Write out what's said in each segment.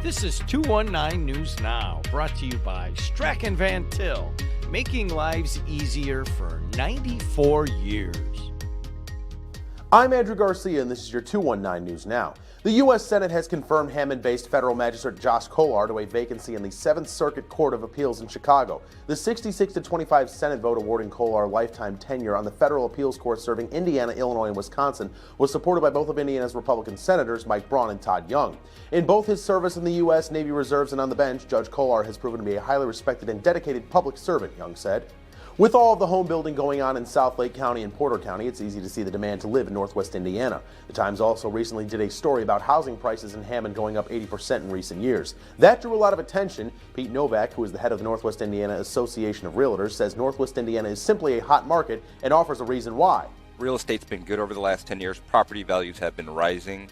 This is 219 News Now, brought to you by Strachan Van Til, making lives easier for 94 years. I'm Andrew Garcia, and this is your 219 News Now. The U.S. Senate has confirmed Hammond-based federal magistrate Josh Kolar to a vacancy in the 7th Circuit Court of Appeals in Chicago. The 66-25 Senate vote awarding Kolar lifetime tenure on the federal appeals court serving Indiana, Illinois, and Wisconsin was supported by both of Indiana's Republican senators, Mike Braun and Todd Young. In both his service in the U.S. Navy Reserves and on the bench, Judge Kolar has proven to be a highly respected and dedicated public servant, Young said. With all of the home building going on in South Lake County and Porter County, it's easy to see the demand to live in Northwest Indiana. The Times also recently did a story about housing prices in Hammond going up 80% in recent years. That drew a lot of attention. Pete Novak, who is the head of the Northwest Indiana Association of Realtors, says Northwest Indiana is simply a hot market and offers a reason why. Real estate's been good over the last 10 years. Property values have been rising,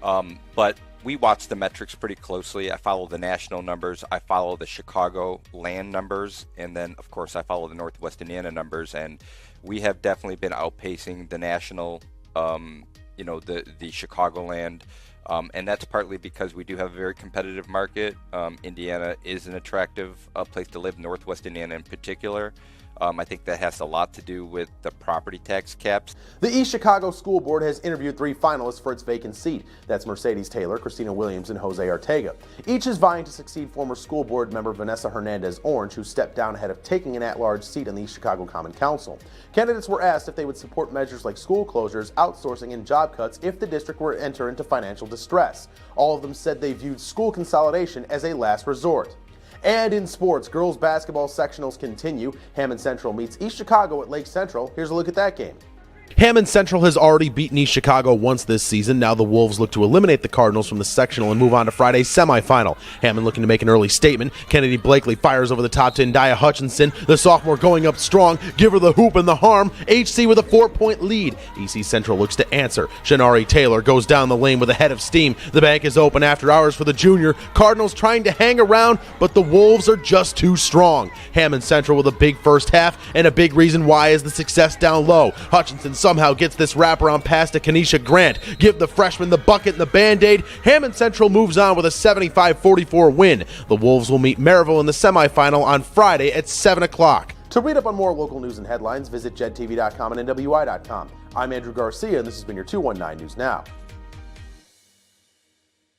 but we watch the metrics pretty closely. I follow the national numbers, I follow the Chicago land numbers, and then of course I follow the Northwest Indiana numbers, and we have definitely been outpacing the national, the Chicagoland, and that's partly because we do have a very competitive market. Indiana is an attractive place to live, Northwest Indiana in particular. I think that has a lot to do with the property tax caps. The East Chicago School Board has interviewed 3 finalists for its vacant seat. That's Mercedes Taylor, Christina Williams, and Jose Ortega. Each is vying to succeed former school board member Vanessa Hernandez-Orange, who stepped down ahead of taking an at-large seat on the East Chicago Common Council. Candidates were asked if they would support measures like school closures, outsourcing, and job cuts if the district were to enter into financial distress. All of them said they viewed school consolidation as a last resort. And in sports, girls basketball sectionals continue. Hammond Central meets East Chicago at Lake Central. Here's a look at that game. Hammond Central has already beaten East Chicago once this season. Now the Wolves look to eliminate the Cardinals from the sectional and move on to Friday's semifinal. Hammond looking to make an early statement. Kennedy Blakely fires over the top to India Hutchinson. The sophomore going up strong. Give her the hoop and the harm. HC with a 4-point lead. EC Central looks to answer. Shanari Taylor goes down the lane with a head of steam. The bank is open after hours for the junior. Cardinals trying to hang around, but the Wolves are just too strong. Hammond Central with a big first half, and a big reason why is the success down low. Hutchinson somehow gets this wraparound pass to Kenesha Grant. Give the freshman the bucket and the Band-Aid. Hammond Central moves on with a 75-44 win. The Wolves will meet Maryville in the semifinal on Friday at 7 o'clock. To read up on more local news and headlines, visit JEDtv.com and NWI.com. I'm Andrew Garcia, and this has been your 219 News Now.